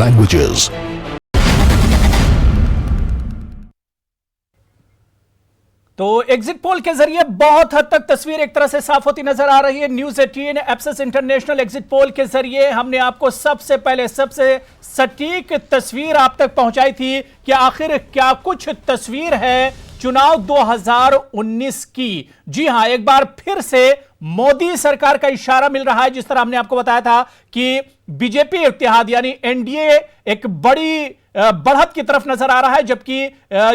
languages. तो exit poll के जरिए बहुत हद तक तस्वीर एक तरह से साफ होती नजर आ रही है। न्यूज 18 एप्सिस इंटरनेशनल एग्जिट पोल के जरिए हमने आपको सबसे पहले सबसे सटीक तस्वीर आप तक पहुंचाई थी कि आखिर क्या कुछ तस्वीर है चुनाव 2019 की। जी हां, एक बार फिर से मोदी सरकार का इशारा मिल रहा है। जिस तरह हमने आपको बताया था कि बीजेपी इत्तेहाद यानी एनडीए एक बड़ी बढ़त की तरफ नजर आ रहा है, जबकि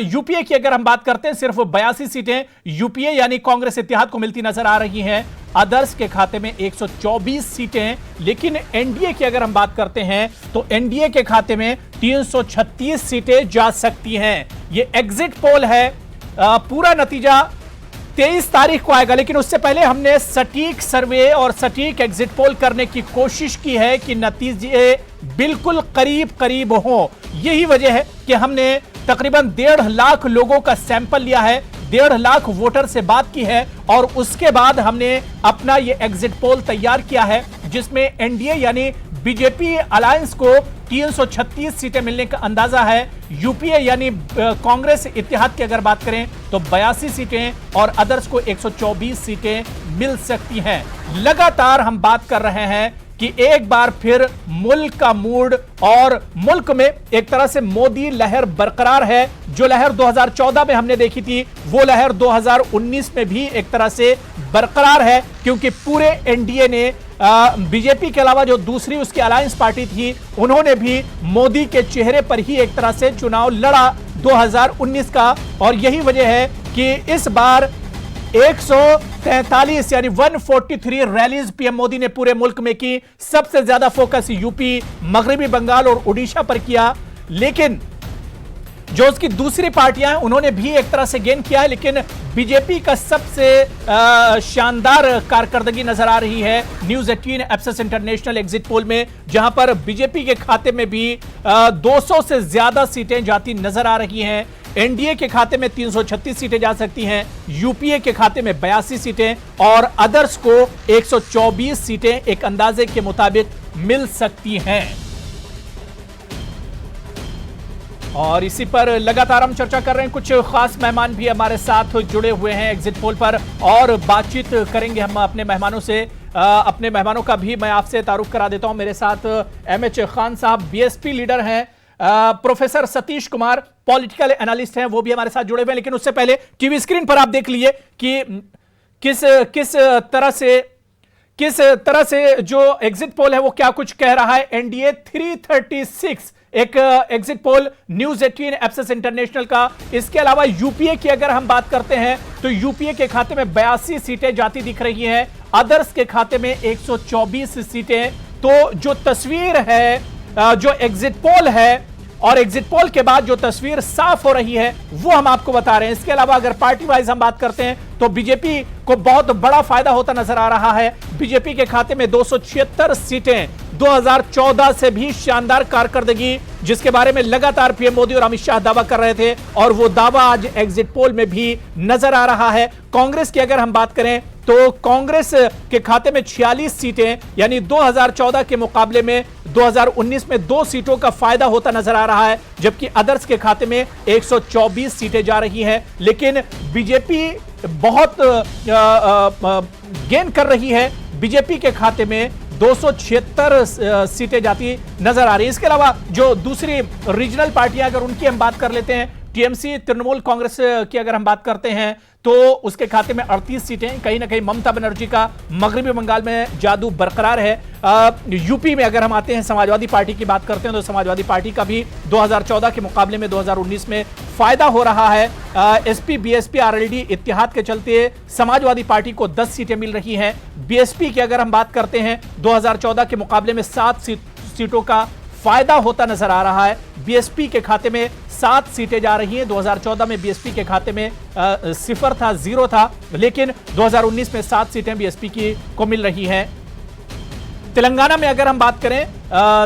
यूपीए की अगर हम बात करते हैं सिर्फ 82 सीटें यूपीए यानी कांग्रेस इत्तेहाद को मिलती नजर आ रही हैं। अदर्स के खाते में 124 सीटें, लेकिन एनडीए की अगर हम बात करते हैं तो एनडीए के खाते में 336 सीटें जा सकती हैं। यह एग्जिट पोल है, पूरा नतीजा 23 तारीख को आएगा, लेकिन उससे पहले हमने सटीक सर्वे और सटीक एग्जिट पोल करने की कोशिश की है कि नतीजे बिल्कुल करीब करीब हो। यही वजह है कि हमने तकरीबन 1.5 लाख लोगों का सैंपल लिया है, 1.5 लाख वोटर से बात की है और उसके बाद हमने अपना यह एग्जिट पोल तैयार किया है, जिसमें एनडीए यानी बीजेपी अलायंस को 336 सीटें मिलने का अंदाजा है। यूपीए यानी कांग्रेस इत्तेहाद की अगर बात करें तो 82 सीटें और अदर्स को 124 सीटें मिल सकती हैं। लगातार हम बात कर रहे हैं कि एक बार फिर मुल्क का मूड और मुल्क में एक तरह से मोदी लहर बरकरार है। जो लहर 2014 में हमने देखी थी वो लहर 2019 में भी एक तरह से बरकरार है, क्योंकि पूरे एनडीए ने बीजेपी के अलावा जो दूसरी उसकी अलायंस पार्टी थी उन्होंने भी मोदी के चेहरे पर ही एक तरह से चुनाव लड़ा 2019 का। और यही वजह है कि इस बार 143 यानी 143 रैलीज पीएम मोदी ने पूरे मुल्क में की। सबसे ज्यादा फोकस यूपी, मगरबी बंगाल और ओडिशा पर किया, लेकिन जो उसकी दूसरी पार्टियां हैं उन्होंने भी एक तरह से गेन किया है। लेकिन बीजेपी का सबसे शानदार कारकर्दगी नजर आ रही है न्यूज 18 एप्सिस इंटरनेशनल एग्जिट पोल में, जहां पर बीजेपी के खाते में भी 200 से ज्यादा सीटें जाती नजर आ रही हैं। एनडीए के खाते में 336 सीटें जा सकती हैं, यूपीए के खाते में 82 सीटें और अदर्स को 124 सीटें एक अंदाजे के मुताबिक मिल सकती हैं। और इसी पर लगातार हम चर्चा कर रहे हैं। कुछ खास मेहमान भी हमारे साथ जुड़े हुए हैं एग्जिट पोल पर और बातचीत करेंगे हम अपने मेहमानों से। अपने मेहमानों का भी मैं आपसे तारुफ करा देता हूं। मेरे साथ एमएच खान साहब बीएसपी लीडर हैं, professor Satish Kumar political analyst हैं, वो भी हमारे साथ जुड़े हुए हैं। लेकिन उससे पहले टीवी स्क्रीन पर आप देख लिए कि किस तरह से जो एग्जिट पोल है वो क्या कुछ कह रहा है। एनडीए 336 एक एग्जिट पोल न्यूज 18 एप्सिस इंटरनेशनल का। इसके अलावा यूपीए की अगर हम बात करते हैं तो यूपीए के खाते में 82 सीटें जाती दिख रही हैं, अदर्स के खाते में 124 सीटें। तो जो तस्वीर है, जो एग्जिट पोल है और एग्जिट पोल के बाद जो तस्वीर साफ हो रही है वो हम आपको बता रहे हैं। इसके अलावा अगर पार्टी वाइज हम बात करते हैं तो बीजेपी को बहुत बड़ा फायदा होता नजर आ रहा है। बीजेपी के खाते में 276 सीटें, 2014 से भी शानदार कारकर्दगी जिसके बारे में लगातार पीएम मोदी और अमित शाह दावा कर रहे थे और वो दावा आज एग्जिट पोल में भी नजर आ रहा है। कांग्रेस की अगर हम बात करें तो कांग्रेस के खाते में 46 सीटें, यानी 2014 के मुकाबले में 2019 में 2 सीटों का फायदा होता नजर आ रहा है, जबकि अदर्स के खाते में 124 सीटें जा रही हैं। लेकिन बीजेपी बहुत गेन कर रही है, बीजेपी के खाते में 276 सीटें जाती नजर आ रही है। इसके अलावा जो दूसरी रीजनल पार्टियां अगर उनकी हम बात कर लेते हैं, टीएमसी तृणमूल कांग्रेस की अगर हम बात करते हैं तो उसके खाते में 38 सीटें। कहीं ना कहीं ममता बनर्जी का मगरबी बंगाल में जादू बरकरार है। यूपी में अगर हम आते हैं, समाजवादी पार्टी की बात करते हैं तो समाजवादी पार्टी का भी 2014 के मुकाबले में 2019 में फायदा हो रहा है। एसपी बीएसपी आरएलडी इत्तेहाद के चलते समाजवादी पार्टी को 10 सीटें मिल रही हैं। बीएसपी की अगर हम बात करते हैं 2014 के मुकाबले में 7 सीटों का फायदा होता नजर आ रहा है। बीएसपी के खाते में 7 सीटें जा रही हैं। 2014 में बीएसपी के खाते में 0 था, लेकिन 2019 में 7 सीटें बीएसपी को मिल रही हैं। तेलंगाना में अगर हम बात करें,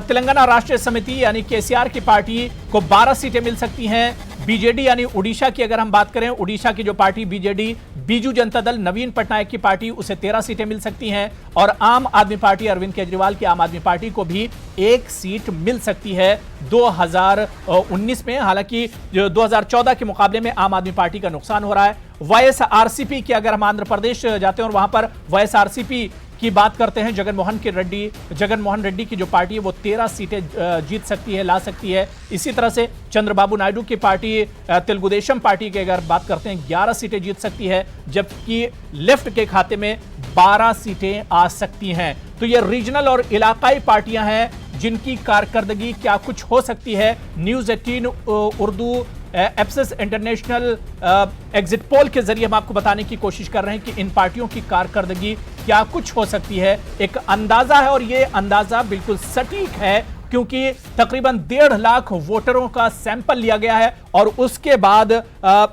तेलंगाना राष्ट्रीय समिति यानी केसीआर की पार्टी को 12 सीटें मिल सकती हैं। बीजेडी यानी उड़ीसा की अगर हम बात करें, उड़ीसा की जो पार्टी बीजेडी बीजू जनता दल नवीन पटनायक की पार्टी उसे 13 सीटें मिल सकती हैं और आम आदमी पार्टी अरविंद केजरीवाल की आम आदमी पार्टी को भी 1 सीट मिल सकती है 2019 में। हालांकि जो 2014 के मुकाबले में आम आदमी पार्टी का नुकसान हो रहा है। वाईएसआरसीपी की अगर हम आंध्र प्रदेश जाते हैं और वहां पर वाईएसआरसीपी की बात करते हैं, जगनमोहन रेड्डी की जो पार्टी है वो 13 सीटें जीत सकती है, ला सकती है। इसी तरह से चंद्रबाबू नायडू की पार्टी तेलुगुदेशम पार्टी की अगर बात करते हैं 11 सीटें जीत सकती है, जबकि लेफ्ट के खाते में 12 सीटें आ सकती हैं। तो ये रीजनल और इलाकाई पार्टियां हैं जिनकी कारकर्दगी क्या कुछ हो सकती है। News 18 Urdu एप्सिस international exit poll के जरिए हम आपको बताने की कोशिश कर रहे हैं कि इन पार्टियों की कारकर्दगी क्या कुछ हो सकती है। एक अंदाजा है और ये अंदाजा बिल्कुल सटीक है क्योंकि तकरीबन 1.5 लाख वोटरों का सैंपल लिया गया है और उसके बाद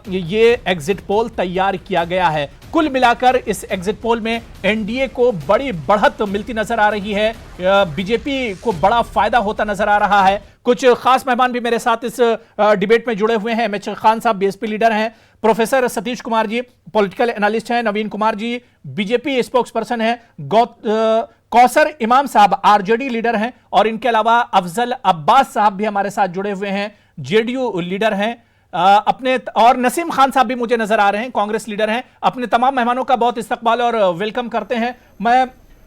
ये एग्जिट पोल तैयार किया गया है। कुल मिलाकर इस एग्जिट पोल में एनडीए को बड़ी बढ़त मिलती नजर आ रही है, बीजेपी को बड़ा फायदा होता नजर आ रहा है। कुछ खास मेहमान भी मेरे साथ इस डिबेट में जुड़े हुए हैं। एमएच खान साहब बीएसपी लीडर हैं, professor Satish Kumar ji political analyst हैं, नवीन Kumar ji BJP spokes person है, कौसर इमाम साहब आरजेडी लीडर हैं और इनके अलावा अफजल अब्बास साहब भी हमारे साथ जुड़े हुए हैं, जेडीयू लीडर हैं अपने, और नसीम खान साहब भी मुझे नजर आ रहे हैं, कांग्रेस लीडर हैं। अपने तमाम मेहमानों का बहुत इस्तकबाल और वेलकम करते हैं। मैं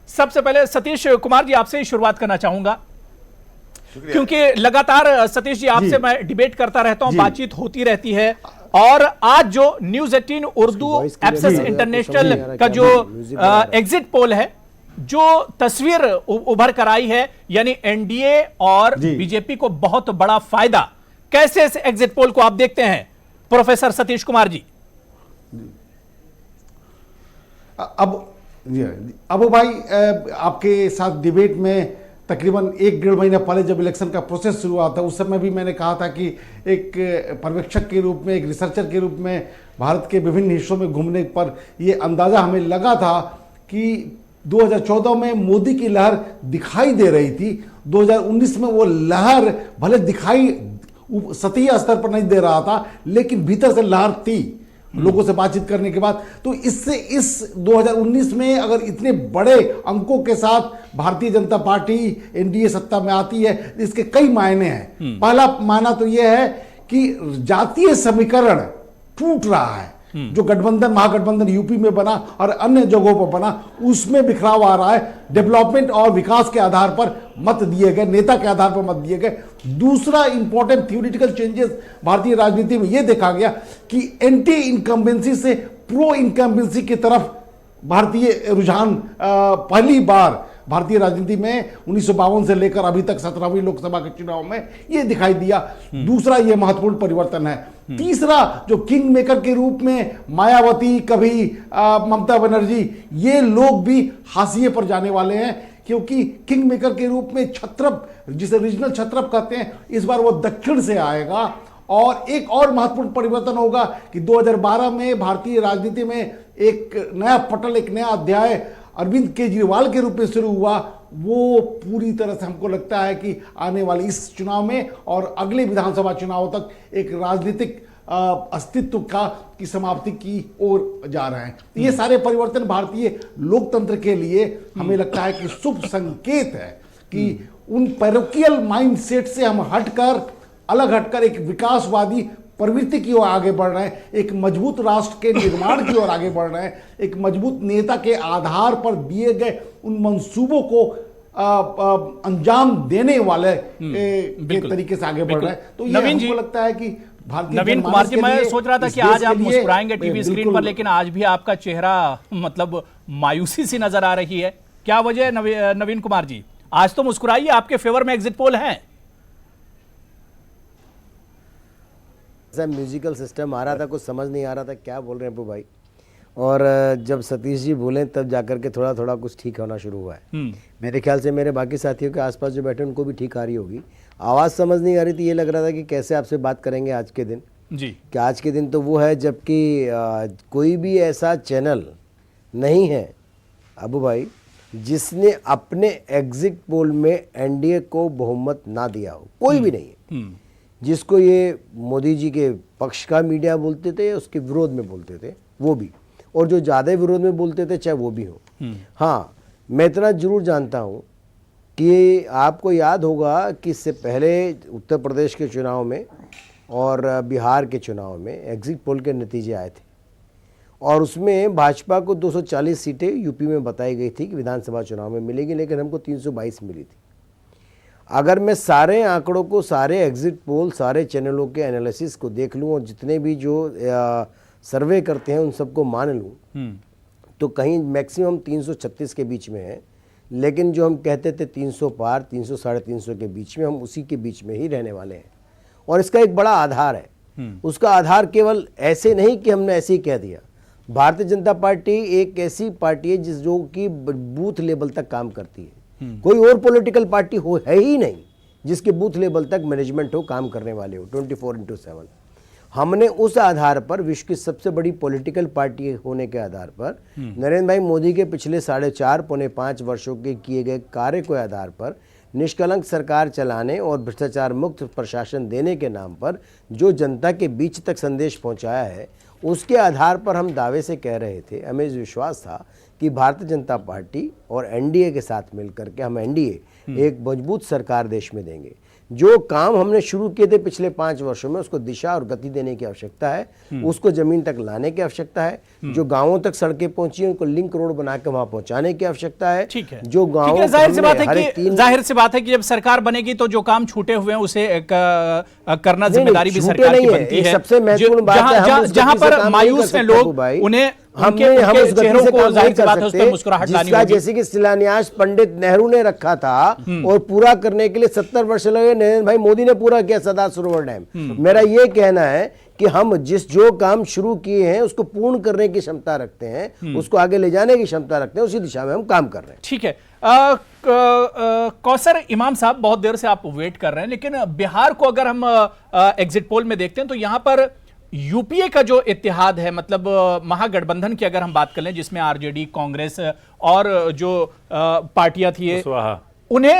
सबसे पहले सतीश कुमार जी आपसे ही शुरुआत करना चाहूंगा क्योंकि लगातार सतीश जी आपसे मैं डिबेट करता रहता हूं, बातचीत होती रहती है और आज जो न्यूज़ 18 उर्दू एप्सिस इंटरनेशनल का जो एग्जिट पोल है, जो तस्वीर उभर कर आई है, यानी एनडीए और बीजेपी को बहुत बड़ा फायदा, कैसे इस एग्जिट पोल को आप देखते हैं प्रोफेसर सतीश कुमार जी? अब भाई आपके साथ डिबेट में तकरीबन 1-1.5 महीना पहले जब इलेक्शन का प्रोसेस शुरू हुआ था उस समय भी मैंने कहा था कि एक पर्यवेक्षक के रूप में, एक रिसर्चर के रूप में भारत के विभिन्न हिस्सों में घूमने पर यह अंदाज़ा हमें लगा था कि 2014 में मोदी की लहर दिखाई दे रही थी, 2019 में वो लहर भले दिखाई सतही स्तर पर नहीं दे रहा था लेकिन भीतर से लहर थी लोगों से बातचीत करने के बाद। तो इससे इस 2019 में अगर इतने बड़े अंकों के साथ भारतीय जनता पार्टी एनडीए सत्ता में आती है, इसके कई मायने हैं। पहला मायना तो यह है कि जातीय समीकरण टूट रहा है, जो गठबंधन महागठबंधन यूपी में बना और अन्य जगहों पर बना उसमें बिखराव आ रहा है। डेवलपमेंट और विकास के आधार पर मत दिए गए, नेता के आधार पर मत दिए गए। दूसरा इंपॉर्टेंट थ्योरेटिकल चेंजेस भारतीय राजनीति में यह देखा गया कि एंटी इनकम्बेंसी से प्रो इनकम्बेंसी की तरफ भारतीय रुझान पहली बार भारतीय राजनीति में 1952 से लेकर अभी तक 17वीं लोकसभा के चुनाव में यह दिखाई दिया। दूसरा यह महत्वपूर्ण परिवर्तन है। तीसरा, जो किंग मेकर के रूप में मायावती, कभी ममता बनर्जी, ये लोग भी हाशिए पर जाने वाले हैं क्योंकि किंग मेकर के रूप में छत्रप, जिसे रीजनल छत्रप कहते हैं, इस बार वो दक्षिण से आएगा। और एक और महत्वपूर्ण परिवर्तन होगा कि 2012 में भारतीय राजनीति में एक नया पटल, एक नया अध्याय अरविंद केजरीवाल के रूप में शुरू हुआ। वो पूरी तरह से हमको लगता है कि आने वाले इस चुनाव में और अगले विधानसभा चुनावों तक एक राजनीतिक अस्तित्व की समाप्ति की ओर जा रहे हैं। ये सारे परिवर्तन भारतीय लोकतंत्र के लिए हमें लगता है कि शुभ संकेत है कि उन पैरोकियल माइंडसेट से हम अलग हटकर एक विकासवादी प्रवृत्ति की ओर आगे बढ़ रहे हैं, एक मजबूत राष्ट्र के निर्माण की ओर आगे बढ़ रहे हैं, एक मजबूत नेता के आधार पर दिए गए उन मंसूबों को अंजाम देने वाले के तरीके से आगे बढ़ रहे हैं। तो ये हमको लगता है कि नवीन कुमार जी, मैं सोच रहा था कि आज आप मुस्कुराएंगे टीवी स्क्रीन पर, लेकिन आज भी आपका चेहरा मतलब मायूसी सी नजर आ रही है। क्या वजह है नवीन कुमार जी? आज तो मुस्कुराइए, आपके फेवर में एग्जिट पोल है। म्यूजिकल सिस्टम आ रहा था, कुछ समझ नहीं आ रहा था क्या बोल रहे हैं अप्पू भाई, और जब सतीश जी बोले तब जाकर के थोड़ा थोड़ा कुछ ठीक होना शुरू हुआ है। मेरे ख्याल से मेरे बाकी साथियों के आसपास जो बैठे उनको भी ठीक आ रही होगी। आवाज़ समझ नहीं आ रही थी, ये लग रहा था कि कैसे आपसे बात करेंगे आज के दिन जी, कि आज के दिन तो वो है जबकि कोई भी ऐसा चैनल नहीं है अबू भाई जिसने अपने एग्जिट पोल में एनडीए को बहुमत ना दिया हो, कोई भी नहीं है। जिसको ये मोदी जी के पक्ष का मीडिया बोलते थे, उसके विरोध में बोलते थे, वो भी, और जो ज़्यादा विरोध में बोलते थे चाहे वो भी हो। हाँ, मैं इतना जरूर जानता हूँ कि आपको याद होगा कि इससे पहले उत्तर प्रदेश के चुनाव में और बिहार के चुनाव में एग्जिट पोल के नतीजे आए थे और उसमें भाजपा को 240 सीटें यूपी में बताई गई थी कि विधानसभा चुनाव में मिलेगी, लेकिन हमको 322 मिली थी। अगर मैं सारे आंकड़ों को, सारे एग्जिट पोल, सारे चैनलों के एनालिसिस को देख लूँ और जितने भी जो सर्वे करते हैं उन सबको मान लूँ तो कहीं मैक्सिमम 336 के बीच में है, लेकिन जो हम कहते थे 300 पार, 300 साढ़े 300 के बीच में, हम उसी के बीच में ही रहने वाले हैं। और इसका एक बड़ा आधार है। उसका आधार केवल ऐसे नहीं कि हमने ऐसे ही कह दिया। भारतीय जनता पार्टी एक ऐसी पार्टी है जो कि बूथ लेवल तक काम करती है। कोई और पॉलिटिकल पार्टी है ही नहीं जिसके बूथ लेवल तक मैनेजमेंट हो, काम करने वाले हो 24/7। हमने उस आधार पर, विश्व की सबसे बड़ी पॉलिटिकल पार्टी होने के आधार पर, नरेंद्र भाई मोदी के पिछले 4.5 पौने 5 वर्षों के किए गए कार्य के आधार पर, निष्कलंक सरकार चलाने और भ्रष्टाचार मुक्त प्रशासन देने के नाम पर जो जनता के बीच तक संदेश पहुंचाया है, उसके आधार पर हम दावे से कह रहे थे, हमें विश्वास था कि भारतीय जनता पार्टी और एनडीए के साथ मिलकर के हम एनडीए एक मजबूत सरकार देश में देंगे। जो काम हमने शुरू किए थे पिछले 5 वर्षों में, उसको दिशा और गति देने की आवश्यकता है, उसको जमीन तक लाने की आवश्यकता है। जो गांवों तक सड़कें पहुंची उनको लिंक रोड बना के वहां पहुंचाने की आवश्यकता है। ठीक है, जो गांव, जाहिर सी बात है कि जब सरकार बनेगी तो जो काम छूटे हुए हैं उसे करना जिम्मेदारी भी सरकार की बनती है। सबसे महत्वपूर्ण बात है, जहां पर मायूस हैं लोग, उन्हें हम उस गति से काम नहीं कर सकते जिसका, जैसे कि शिलान्यास पंडित नेहरू ने रखा था और पूरा करने के लिए 70 वर्ष लगे, नरेंद्र भाई मोदी ने पूरा किया सरदार सरोवर डैम। मेरा ये कहना है कि हम जो काम शुरू किए हैं उसको पूर्ण करने की क्षमता रखते हैं, उसको आगे ले जाने की क्षमता रखते हैं, उसी दिशा में हम काम कर रहे हैं। ठीक है। कौसर इमाम साहब, बहुत देर से आप वेट कर रहे हैं, लेकिन बिहार को अगर हम एग्जिट पोल में देखते हैं तो यहां पर यूपीए का जो इत्तेहाद है, मतलब महागठबंधन की अगर हम बात कर लें, जिसमें आरजेडी, कांग्रेस और जो पार्टियां थी, उन्हें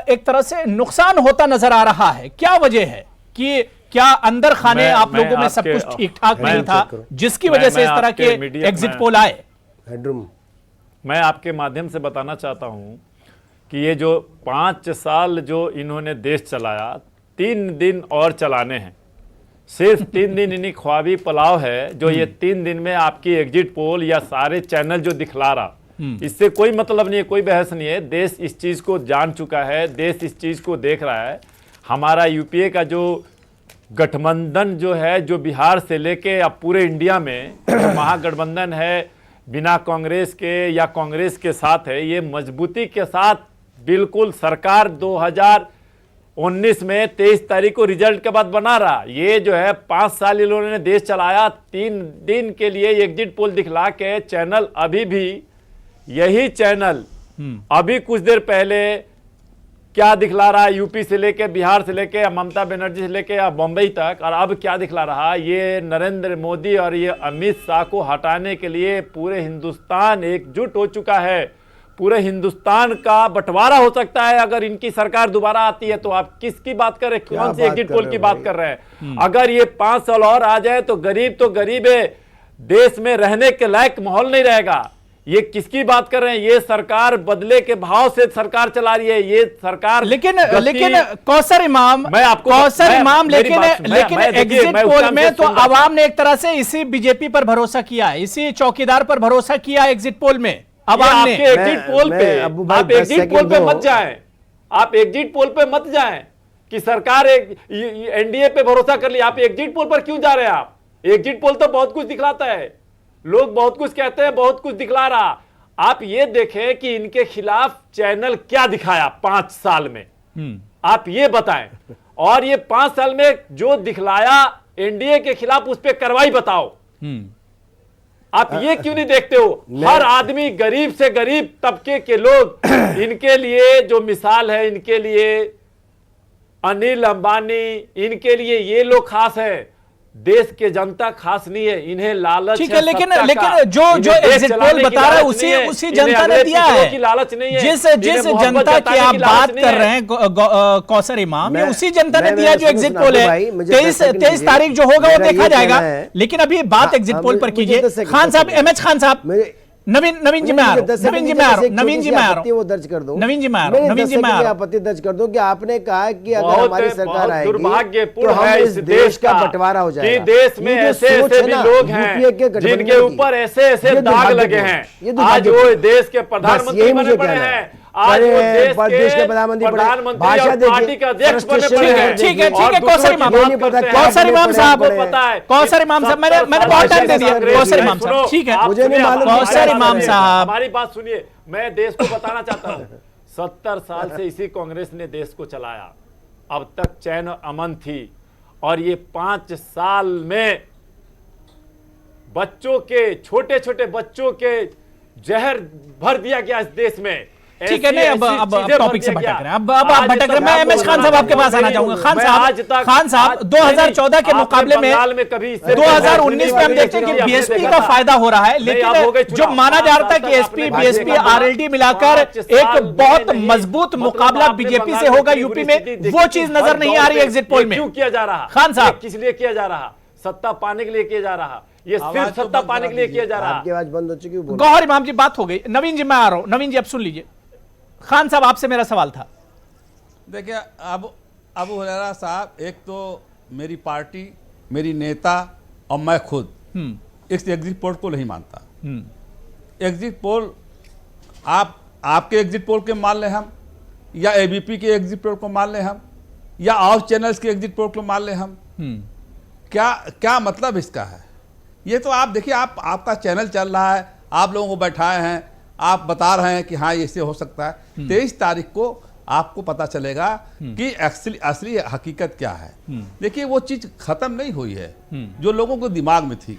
एक तरह से नुकसान होता नजर आ रहा है। क्या वजह है कि क्या अंदर खाने आप लोगों में सब कुछ ठीक ठाक नहीं था जिसकी वजह से इस तरह के एग्जिट पोल आए? मैं आपके माध्यम से बताना चाहता हूं कि ये जो 5 साल जो इन्होंने देश चलाया, 3 दिन और चलाने हैं। सिर्फ 3 दिन इन्हीं ख्वाबी पुलाव है जो ये 3 दिन में आपकी एग्जिट पोल या सारे चैनल जो दिखला रहा, इससे कोई मतलब नहीं है, कोई बहस नहीं है। देश इस चीज को जान चुका है, देश इस चीज को देख रहा है। हमारा यूपीए का जो गठबंधन जो है, जो बिहार से लेके अब पूरे इंडिया में जो महागठबंधन है, बिना कांग्रेस के या कांग्रेस के साथ है, ये मजबूती के साथ बिल्कुल सरकार 2019 में 23 तारीख को रिजल्ट के बाद बना रहा। ये जो है 5 साल इन्होंने देश चलाया, 3 दिन के लिए एग्जिट पोल दिखला के चैनल, अभी भी यही चैनल अभी कुछ देर पहले क्या दिखला रहा है, यूपी से लेके, बिहार से लेके, ममता बनर्जी से लेके या बम्बई तक, और अब क्या दिखला रहा, ये नरेंद्र मोदी और ये अमित शाह को हटाने के लिए पूरे हिंदुस्तान एकजुट हो चुका है। पूरे हिंदुस्तान का बंटवारा हो सकता है अगर इनकी सरकार दोबारा आती है। तो आप किसकी बात कर रहे हैं, कौन सी एग्जिट पोल की बात कर रहे हैं? अगर ये 5 साल और आ जाए तो गरीब है, देश में रहने के लायक माहौल नहीं रहेगा। ये किसकी बात कर रहे हैं? ये सरकार बदले के भाव से सरकार चला रही है ये सरकार। लेकिन कौसर इमाम, लेकिन एग्जिट पोल में तो आवाम ने एक तरह से इसी बीजेपी पर भरोसा किया है, इसी चौकीदार पर भरोसा किया एग्जिट पोल में। आवाम ने एग्जिट पोल पे, आप एग्जिट पोल पे मत जाएं, आप एग्जिट पोल पे मत जाएं कि सरकार एनडीए पे भरोसा कर लिया। आप एग्जिट पोल पर क्यों जा रहे हैं? आप एग्जिट पोल तो बहुत कुछ दिखलाता है, लोग बहुत कुछ कहते हैं, बहुत कुछ दिखला रहा। आप ये देखें कि इनके खिलाफ चैनल क्या दिखाया 5 साल में, आप ये बताएं। और ये 5 साल में जो दिखलाया एनडीए के खिलाफ, उस पर कार्रवाई बताओ। आप ये क्यों नहीं देखते हो? हर आदमी, गरीब से गरीब तबके के लोग, इनके लिए जो मिसाल है, इनके लिए अनिल अंबानी, इनके लिए ये लोग खास है। देश के जनता खास नहीं है, इन्हें लालच ठीक है, लेकिन सत्ता लेकिन का। जो इन्हें देश एग्जिट चलाने पोल की बता रहा है लालच नहीं है, उसी इन्हें जनता ने अगले दिया किसी है। की लालच नहीं है, जिस इन्हें मोहब्बत जनता की जताने आप की लालच बात नहीं कर है। रहे हैं कौसर इमाम, ये मैं- उसी जनता ने मैं- दिया मैं- जो एग्जिट सुनो, पोल है। भाई, मुझे 23 10 सेकंड 23 तारीख जो होगा वो मेरा देखा ये जाएगा। कहना है। लेकिन अभी बात एग्जिट पोल पर मुझे कीजिए। 10 सेकंड, खान साहब, 10 एमएच खान साहब, मेरे- नवीन जी मैं आ रहा हूं, नवीन जी मैं आ रहा हूं, नवीन जी मैं आ रहा हूं, वो दर्ज कर दो। नवीन जी मैं आ रहा हूं, नवीन जी मैं आ रहा हूं। आपत्ति दर्ज कर दो कि आपने कहा कि अगर बहुत हमारी सरकार बहुत आएगी दुर्भाग्यपूर्ण तो हम है इस देश का बंटवारा हो जाएगा। कि देश में ये जो ऐसे सोच ऐसे है भी ना, लोग हैं यूपीए के गठबंधन जिनके की, ऊपर ऐसे ऐसे ये दाग दुर्भाग्यपूर्ण लगे है, ये हैं। आज दुर्भाग्यपूर्ण वो है। देश के बस प्रधानमंत्री यही बने मुझे पड़े कहना हैं, है। आज वो देश के प्रधानमंत्री प्रधानमंत्री भाषा और पार्टी देखिए, का अध्यक्ष बने frustration पड़े है, हैं। ठीक है, और ठीक है, दूसरों कौसर की इमाम, बात नहीं पता करते क्या हैं। कौसर इमाम पड़े साहब, हैं। पता है कौसर इमाम साहब, मैंने बहुत टाइम दे दिया। कौसर इमाम साहब, ठीक है, मुझे नहीं मालूम। कौसर इमाम साहब, हमारी बात सुनिए, मैं देश को बताना चाहता हूँ 70 साल से इसी कांग्रेस ने देश को चलाया, अब तक चैन और अमन थी, और ये 5 साल में बच्चों के, छोटे छोटे बच्चों के जहर भर दिया गया इस देश में। ठीक है, नहीं अब चीजें टॉपिक से भर दिया भटक रहे हैं। गया। अब आप आज भटक रहे हैं। तक मैं एमएच खान साहब आपके पास आना नहीं चाहूंगा। हूं। खान मैं साहब, आज तक- खान साहब, 2014 के आपने मुकाबले में बंगाल में कभी इससे 2019 में हम देखते हैं कि आपने बीएसपी देखा का था। फायदा हो रहा है, नहीं, अब हो गए लेकिन जो चुनाव। माना जा रहा था 5 कि साल एसपी आपने बीएसपी भाजपा आरएलडी मिलाकर 5 साल एक बहुत नहीं, मजबूत मतलब मुकाबला आपने बीजेपी से बंगाल होगा में यूपी पूरी में, स्थिति वो देखी, चीज नजर हर नहीं दौर आ रही पे एग्जिट पोल ये में। क्यों किया जा रहा? खान साहब, ये किस लिए किया जा रहा? सत्ता पाने के लिए किया जा रहा, ये सिर्फ सत्ता पाने के लिए किया जा रहा। आपकी आवाज बंद हो चुकी है, बोलो। गौहर इमाम जी, बात हो गई। नवीन जी मैं आ रहा हूं। नवीन जी अब सुन लीजिए, खान साहब आपसे मेरा सवाल था। देखिए, अबू हुरैरा साहब, एक तो मेरी पार्टी, मेरी नेता और मैं खुद इस एग्जिट पोल को नहीं मानता। एग्जिट पोल आपके एग्जिट पोल के मान लें हम, या एबीपी के एग्जिट पोल को मान लें हम, या और चैनल्स के एग्जिट पोल को मान लें हम, क्या मतलब इसका है? ये तो आप देखिए, आपका चैनल चल रहा है, आप लोगों को बैठाए हैं, आप बता रहे हैं कि हाँ ये इससे हो सकता है। 23 तारीख को आपको पता चलेगा कि असली हकीकत क्या है। देखिए, वो चीज खत्म नहीं हुई है जो लोगों को दिमाग में थी।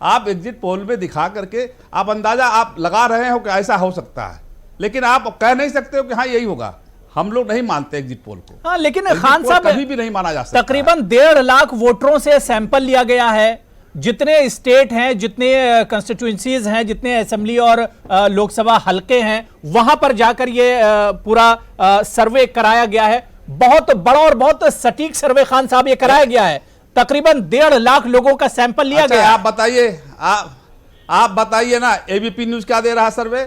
आप एग्जिट पोल में दिखा करके आप अंदाजा आप लगा रहे हो कि ऐसा हो सकता है, लेकिन आप कह नहीं सकते हो कि हाँ यही होगा। हम लोग नहीं मानते एग्जिट पोल को। हाँ, लेकिन एग्जिट खान पोल साहब, कभी भी नहीं माना जा सकता। तकरीबन 1.5 लाख वोटरों से सैंपल लिया गया है। जितने स्टेट हैं, जितने कंस्टिट्यूएंसीज हैं, जितने असेंबली और लोकसभा हलके हैं, वहां पर जाकर ये पूरा सर्वे कराया गया है। बहुत बड़ा और बहुत सटीक सर्वे खान साहब ये कराया गया है। तकरीबन 1.5 लाख लोगों का सैंपल लिया गया। आप बताइए, आप बताइए ना, एबीपी न्यूज क्या दे रहा है सर्वे,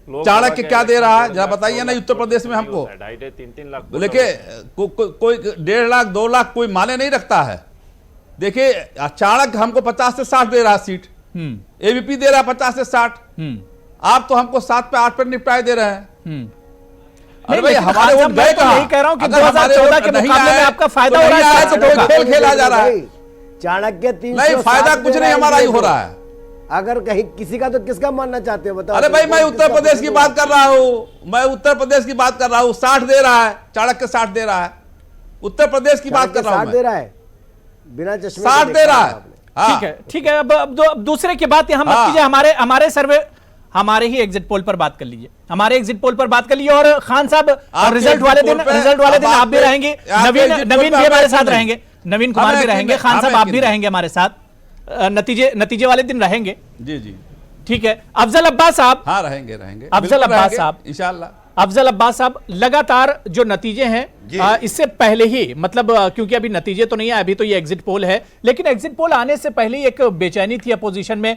चाणक्य क्या दे रहा है, जरा बताइए ना उत्तर प्रदेश में हमको। 2.5-3 लाख देखिए, कोई 1.5 लाख 2 लाख कोई माने नहीं रखता है। देखिए, चाणक्य हमको 50 से 60 दे रहा है सीट, एबीपी दे रहा है 50 से 60। आप तो हमको 7 पे 8 पे निपटाए दे रहे हैं। अरे भाई, हमारे वोट गए कहां? यही कह रहा हूं कि अगर हमारे 2014 वोट के नहीं मुकाबले में आए, आपका फायदा तो हो रहा नहीं है, आए तो कोई खेल खेला जा रहा है। चाणक्य 360 नहीं, फायदा कुछ नहीं हमारा ही हो रहा है। अगर कहीं किसी का, तो किसका मानना चाहते हो बताओ। अरे भाई, मैं उत्तर प्रदेश की बात कर रहा हूं, मैं उत्तर प्रदेश की बात कर रहा हूं। 60 दे रहा है, चाणक्य 60 दे रहा है। उत्तर प्रदेश की बात कर रहा हूं 60 दे मैं। रहा है, बिना चश्मे 60 दे रहा है। हाँ। ठीक है, ठीक है। अब दूसरे की बात यहां मत हाँ। कीजिए। हमारे सर्वे, हमारे ही एग्जिट पोल पर बात कर लीजिए। हमारे एग्जिट पोल पर बात कर लीजिए। और खान साहब, रिजल्ट वाले दिन आप भी रहेंगे, नवीन भी हमारे साथ रहेंगे, नवीन कुमार भी रहेंगे, खान साहब आप भी रहेंगे हमारे साथ। नतीजे वाले दिन रहेंगे। जी जी, ठीक है। अफजल अब्बास साहब, हाँ रहेंगे। अफजल बिल्कुल अब्बास रहेंगे, साहब, इंशाल्लाह। अफजल अब्बास साहब, लगातार जो नतीजे हैं, इससे पहले ही, मतलब क्योंकि अभी नतीजे तो नहीं है, अभी तो ये एग्जिट पोल है, लेकिन एग्जिट पोल आने से पहले ही एक बेचैनी थी अपोजिशन में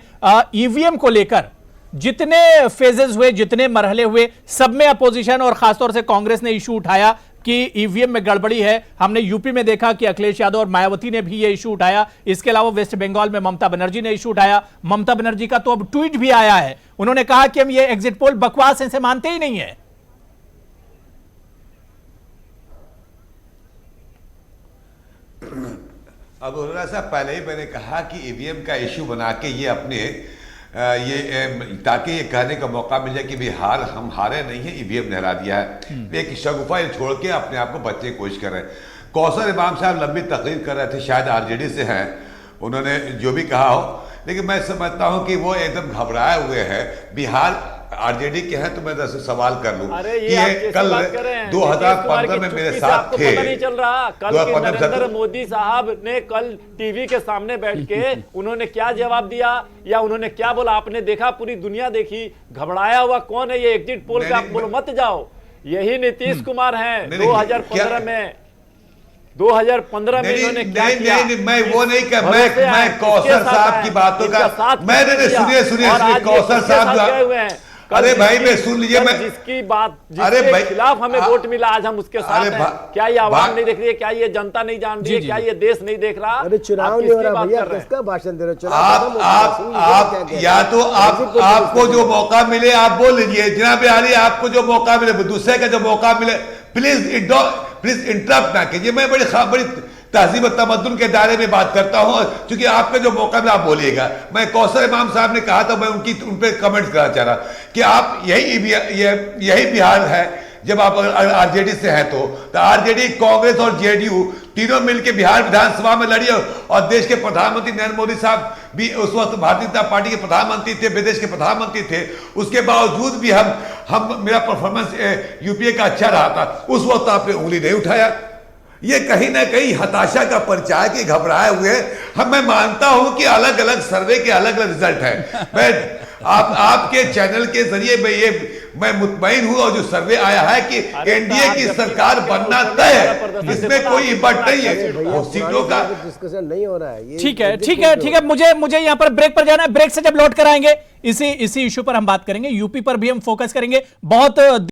ईवीएम को लेकर। जितने फेजेस हुए, जितने मरहले हुए, सब में अपोजिशन और खासतौर से कांग्रेस ने इशू उठाया कि ईवीएम में गड़बड़ी है। हमने यूपी में देखा कि अखिलेश यादव और मायावती ने भी ये इशू उठाया। इसके अलावा वेस्ट बंगाल में ममता बनर्जी ने इशू उठाया। ममता बनर्जी का तो अब ट्वीट भी आया है, उन्होंने कहा कि हम ये एग्जिट पोल बकवास इसे मानते ही नहीं है। अब साहब, पहले ही मैंने कहा कि ईवीएम का इश्यू बना के ये अपने ताकि ये कहने का मौका मिल जाए कि बिहार हम हारे नहीं है, ईवीएम ने हरा दिया है। एक शगुफा छोड़ के अपने आप को बचने की कोशिश कर रहे हैं। कौसर इमाम साहब लंबी तकरीर कर रहे थे, शायद आरजेडी से हैं, उन्होंने जो भी कहा हो, लेकिन मैं समझता हूं कि वो एकदम घबराए हुए हैं। बिहार आरजेडी के हैं तो मैं दस सवाल कर लूं अरे कि ये आप ये कैसी कल बात कर रहे हैं? 2015 में मेरे साथ आपको थे। पता नहीं चल रहा कल 2015 की में नरेंद्र मोदी साहब ने कल टीवी के सामने बैठ के उन्होंने क्या जवाब दिया या उन्होंने क्या बोला आपने देखा? पूरी दुनिया देखी। घबराया हुआ कौन है? ये एग्जिट पोल का आप बोलो मत जाओ। यही नीतीश कुमार हैं 2015 में 2015 में इन्होंने क्या किया? नहीं, मैं वो नहीं कर, मैं कौशल साहब की बातों का मैंने सुनिए कौशल साहब, अरे भाई मैं सुन लीजिए, मैं जिसकी बात अरे भाई खिलाफ हमें वोट मिला आज हम उसके साथ हैं। क्या ये आवाम नहीं देख रही है? क्या ये जनता नहीं जान रही है? क्या ये देश नहीं देख रहा? अरे चुनाव नहीं हो रहा भैया, किसका भाषण दे रहे हो? आप या तो आपको जो मौका मिले आप बोल लीजिए, जनाब आली आपको जो मौका मिले, दूसरे का जो मौका मिले प्लीज इंटरप्ट ना कीजिए। मैं बड़ी तहजीब और तमद्दुन के दायरे में बात करता हूं, क्योंकि आपका जो मौका मिला आप बोलिएगा। मैं कौसर इमाम साहब ने कहा था, मैं उन पे कमेंट करना चाह रहा कि आप यही बिहार है जब आप आरजेडी से हैं तो आरजेडी, कांग्रेस और जेडीयू तीनों मिलकर बिहार विधानसभा में लड़ी और देश के प्रधानमंत्री नरेंद्र मोदी साहब भी उस वक्त भारतीय जनता पार्टी के प्रधानमंत्री थे, विदेश के प्रधानमंत्री थे। उसके बावजूद भी मेरा परफॉर्मेंस यूपीए का अच्छा रहा था। उस वक्त आपने उंगली नहीं उठाया। ये कहीं ना कहीं हताशा का परिचायक के घबराए हुए। मैं मानता हूं कि अलग अलग सर्वे के अलग अलग रिजल्ट है। मैं आपके चैनल के जरिए मैं मुतमईन हूं, और जो सर्वे आया है कि एनडीए की सरकार बनना तय है, इसमें कोई इबट नहीं है। सीटों का डिस्कशन नहीं हो रहा है। ठीक है, मुझे यहाँ पर ब्रेक पर जाना है। ब्रेक से जब लौट कर आएंगे इसी इश्यू पर हम बात करेंगे। यूपी पर भी हम फोकस करेंगे। बहुत